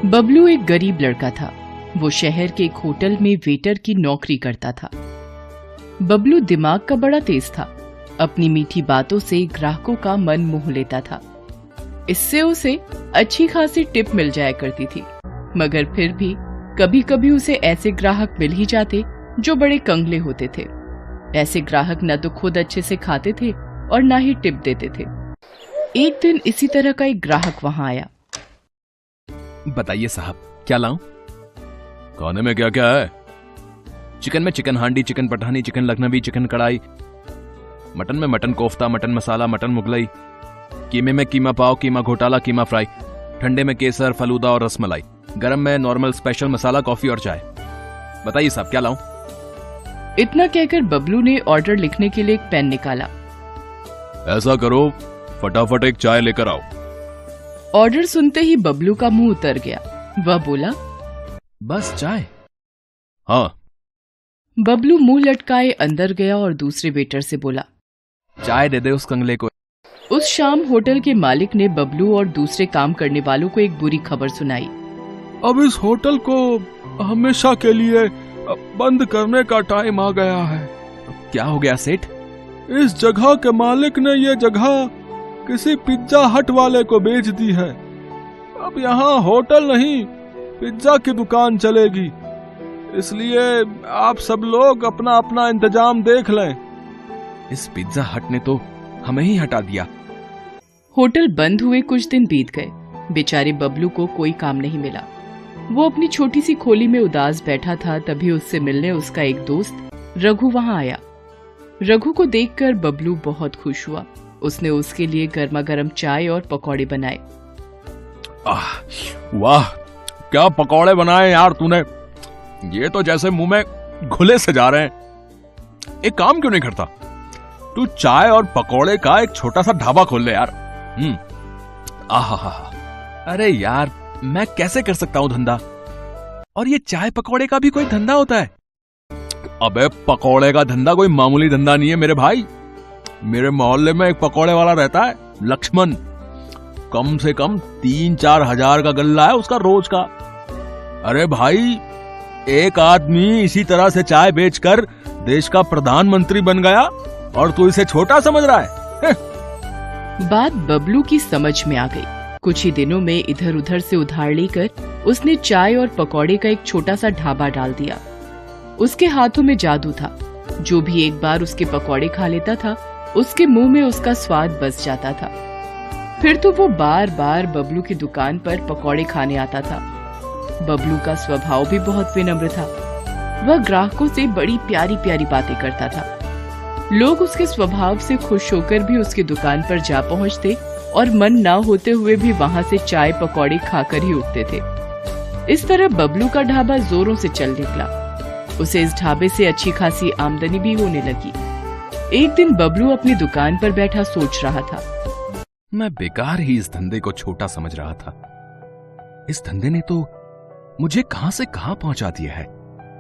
बबलू एक गरीब लड़का था। वो शहर के एक होटल में वेटर की नौकरी करता था। बबलू दिमाग का बड़ा तेज था। अपनी मीठी बातों से ग्राहकों का मन मोह लेता था। इससे उसे अच्छी खासी टिप मिल जाया करती थी। मगर फिर भी कभी कभी उसे ऐसे ग्राहक मिल ही जाते जो बड़े कंगले होते थे। ऐसे ग्राहक न तो खुद अच्छे से खाते थे और न ही टिप देते थे। एक दिन इसी तरह का एक ग्राहक वहां आया। बताइए साहब, क्या लाऊं? खाने में क्या क्या है? चिकन में chicken handi, chicken Pathani, chicken Lakhnawi, chicken kadai. Mutton में mutton kofta, mutton masala, mutton Mughlai. कीमे में कीमा पाव, कीमा घोटाला, कीमा फ्राई। ठंडे में केसर, फलूदा और रसमलाई। गरम में नॉर्मल, स्पेशल, मसाला, कॉफी और चाय। बताइए साहब, क्या लाऊं? इतना कहकर बबलू ने ऑर्डर लिखने के लिए एक पेन निकाला। ऐसा करो, फटाफट एक चाय लेकर आओ। ऑर्डर सुनते ही बबलू का मुंह उतर गया। वह बोला, बस चाय? हाँ। बबलू मुंह लटकाए अंदर गया और दूसरे वेटर से बोला, चाय दे दे उस कंगले को। उस शाम होटल के मालिक ने बबलू और दूसरे काम करने वालों को एक बुरी खबर सुनाई। अब इस होटल को हमेशा के लिए बंद करने का टाइम आ गया है। क्या हो गया सेठ? इस जगह के मालिक ने ये जगह किसी पिज्जा हट वाले को बेच दी है। अब यहाँ होटल नहीं, पिज्जा की दुकान चलेगी। इसलिए आप सब लोग अपना अपना इंतजाम देख लें। इस पिज्जा हट ने तो हमें ही हटा दिया। होटल बंद हुए कुछ दिन बीत गए। बेचारे बबलू को कोई काम नहीं मिला। वो अपनी छोटी सी खोली में उदास बैठा था। तभी उससे मिलने उसका एक दोस्त रघु वहां आया। रघु को देखकर बबलू बहुत खुश हुआ। उसने उसके लिए गर्मा गर्म चाय और पकौड़े बनाए। वाह, क्या पकौड़े बनाए यार तूने। ये तो जैसे मुंह में घुले से जा रहे हैं। एक काम क्यों नहीं करता, तू चाय और पकौड़े का एक छोटा सा ढाबा खोल ले यार। आहा, अरे यार, मैं कैसे कर सकता हूँ धंधा? और ये चाय पकौड़े का भी कोई धंधा होता है? अबे पकौड़े का धंधा कोई मामूली धंधा नहीं है मेरे भाई। मेरे मोहल्ले में एक पकौड़े वाला रहता है, लक्ष्मण। कम से कम 3-4 हजार का गल्ला है उसका रोज का। अरे भाई, एक आदमी इसी तरह से चाय बेचकर देश का प्रधानमंत्री बन गया और तू इसे छोटा समझ रहा है? बात बबलू की समझ में आ गई। कुछ ही दिनों में इधर उधर से उधार लेकर उसने चाय और पकौड़े का एक छोटा सा ढाबा डाल दिया। उसके हाथों में जादू था। जो भी एक बार उसके पकौड़े खा लेता था, उसके मुंह में उसका स्वाद बस जाता था। फिर तो वो बार बार बबलू की दुकान पर पकौड़े खाने आता था। बबलू का स्वभाव भी बहुत विनम्र था। वह ग्राहकों से बड़ी प्यारी प्यारी बातें करता था। लोग उसके स्वभाव से खुश होकर भी उसकी दुकान पर जा पहुंचते और मन ना होते हुए भी वहां से चाय पकौड़े खाकर ही उठते थे। इस तरह बबलू का ढाबा जोरों से चल निकला। उसे इस ढाबे से अच्छी खासी आमदनी भी होने लगी। एक दिन बबलू अपनी दुकान पर बैठा सोच रहा था, मैं बेकार ही इस धंधे को छोटा समझ रहा था। इस धंधे ने तो मुझे कहां से कहां पहुंचा दिया है।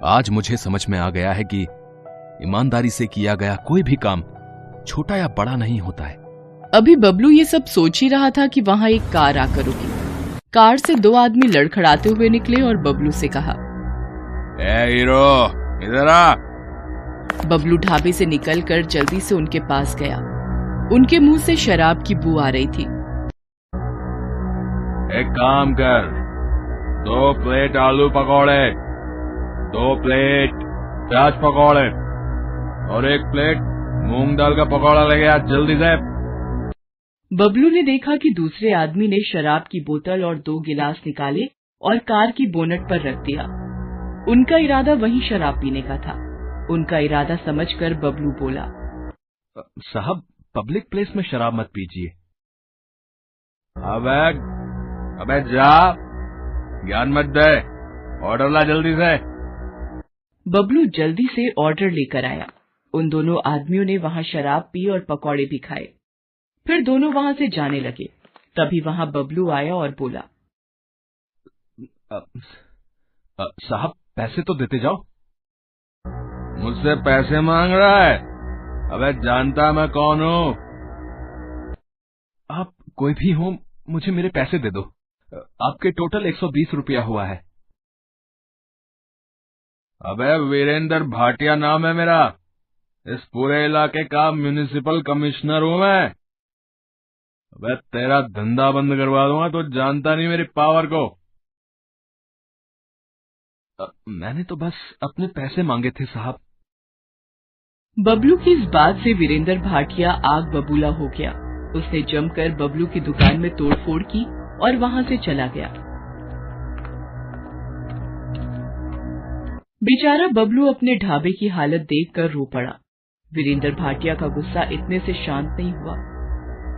आज मुझे समझ में आ गया है कि ईमानदारी से किया गया कोई भी काम छोटा या बड़ा नहीं होता है। अभी बबलू ये सब सोच ही रहा था कि वहां एक कार आकर रुकी। कार से 2 आदमी लड़खड़ाते हुए निकले और बबलू से कहा, ए हीरो, इधर आ। बबलू ढाबे से निकलकर जल्दी से उनके पास गया। उनके मुंह से शराब की बू आ रही थी। एक काम कर, 2 प्लेट आलू पकौड़े, 2 प्लेट प्याज पकौड़े और 1 प्लेट मूंग दाल का पकौड़ा लेके आ जल्दी से। बबलू ने देखा कि दूसरे आदमी ने शराब की बोतल और 2 गिलास निकाले और कार की बोनट पर रख दिया। उनका इरादा वहीं शराब पीने का था। उनका इरादा समझकर बबलू बोला, साहब, पब्लिक प्लेस में शराब मत पीजिए। अबे जा, ज्ञान मत दे, ऑर्डर ला जल्दी से। बबलू जल्दी से ऑर्डर लेकर आया। उन दोनों आदमियों ने वहां शराब पी और पकौड़े भी खाए। फिर दोनों वहां से जाने लगे। तभी वहां बबलू आया और बोला, साहब, पैसे तो देते जाओ। मुझसे पैसे मांग रहा है? अबे जानता मैं कौन हूँ? आप कोई भी हो, मुझे मेरे पैसे दे दो। आपके टोटल 120 रुपया हुआ है। अबे वीरेंद्र भाटिया नाम है मेरा, इस पूरे इलाके का म्युनिसिपल कमिश्नर हूं मैं। अबे तेरा धंधा बंद करवा दूंगा, तो जानता नहीं मेरी पावर को। मैंने तो बस अपने पैसे मांगे थे साहब। बबलू की इस बात से वीरेंद्र भाटिया आग बबूला हो गया। उसने जमकर बबलू की दुकान में तोड़फोड़ की और वहां से चला गया। बेचारा बबलू अपने ढाबे की हालत देखकर रो पड़ा। वीरेंद्र भाटिया का गुस्सा इतने से शांत नहीं हुआ।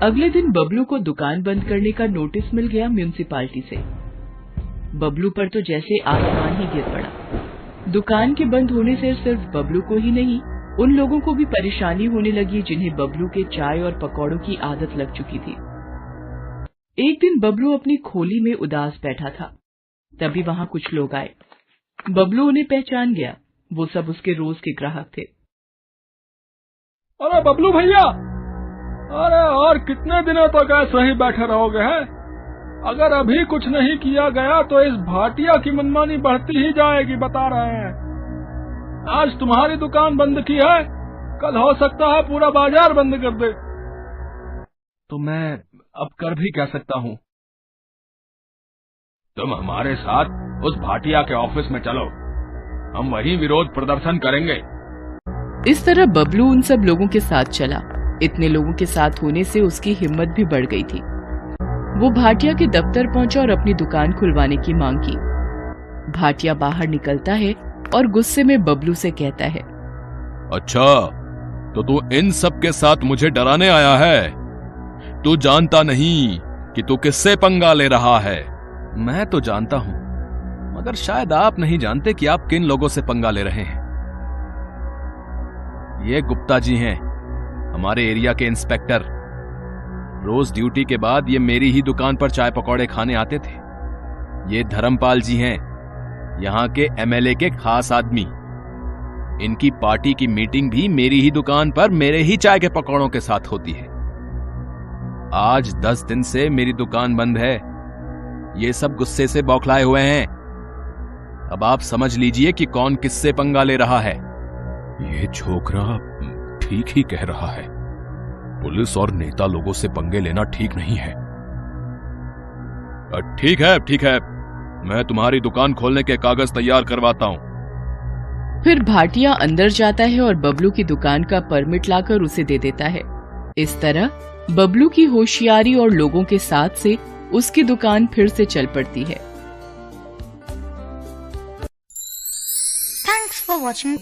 अगले दिन बबलू को दुकान बंद करने का नोटिस मिल गया म्युनिसिपालिटी से। बबलू पर तो जैसे आसमान ही गिर पड़ा। दुकान के बंद होने से सिर्फ बबलू को ही नहीं, उन लोगों को भी परेशानी होने लगी जिन्हें बबलू के चाय और पकौड़ों की आदत लग चुकी थी। एक दिन बबलू अपनी खोली में उदास बैठा था, तभी वहां कुछ लोग आए। बबलू उन्हें पहचान गया। वो सब उसके रोज के ग्राहक थे। अरे बबलू भैया, अरे और कितने दिनों तक ऐसे ही बैठे रहोगे हैं? अगर अभी कुछ नहीं किया गया तो इस भाटिया की मनमानी बढ़ती ही जाएगी, बता रहे हैं। आज तुम्हारी दुकान बंद की है, कल हो सकता है पूरा बाजार बंद कर दे। तो मैं अब कर भी क्या सकता हूँ? तुम हमारे साथ उस भाटिया के ऑफिस में चलो, हम वहीं विरोध प्रदर्शन करेंगे। इस तरह बबलू उन सब लोगों के साथ चला। इतने लोगों के साथ होने से उसकी हिम्मत भी बढ़ गई थी। वो भाटिया के दफ्तर पहुंचा और अपनी दुकान खुलवाने की मांग की। भाटिया बाहर निकलता है और गुस्से में बबलू से कहता है, अच्छा, तो तू इन सब के साथ मुझे डराने आया है? तू जानता नहीं कि तू किससे पंगा ले रहा है? मैं तो जानता हूं, मगर शायद आप नहीं जानते कि आप किन लोगों से पंगा ले रहे हैं। ये गुप्ता जी हैं, हमारे एरिया के इंस्पेक्टर। रोज ड्यूटी के बाद ये मेरी ही दुकान पर चाय पकौड़े खाने आते थे। ये धर्मपाल जी हैं, यहां के एमएलए के खास आदमी। इनकी पार्टी की मीटिंग भी मेरी ही दुकान पर मेरे ही चाय के पकौड़ों के साथ होती है। आज 10 दिन से मेरी दुकान बंद है। ये सब गुस्से से बौखलाए हुए हैं। अब आप समझ लीजिए कि कौन किससे पंगा ले रहा है। ये छोकरा ठीक ही कह रहा है। पुलिस और नेता लोगों से पंगे लेना ठीक नहीं है। ठीक है, ठीक है, मैं तुम्हारी दुकान खोलने के कागज तैयार करवाता हूं। फिर भाटिया अंदर जाता है और बबलू की दुकान का परमिट लाकर उसे दे देता है। इस तरह बबलू की होशियारी और लोगों के साथ से उसकी दुकान फिर से चल पड़ती है। Thanks for watching.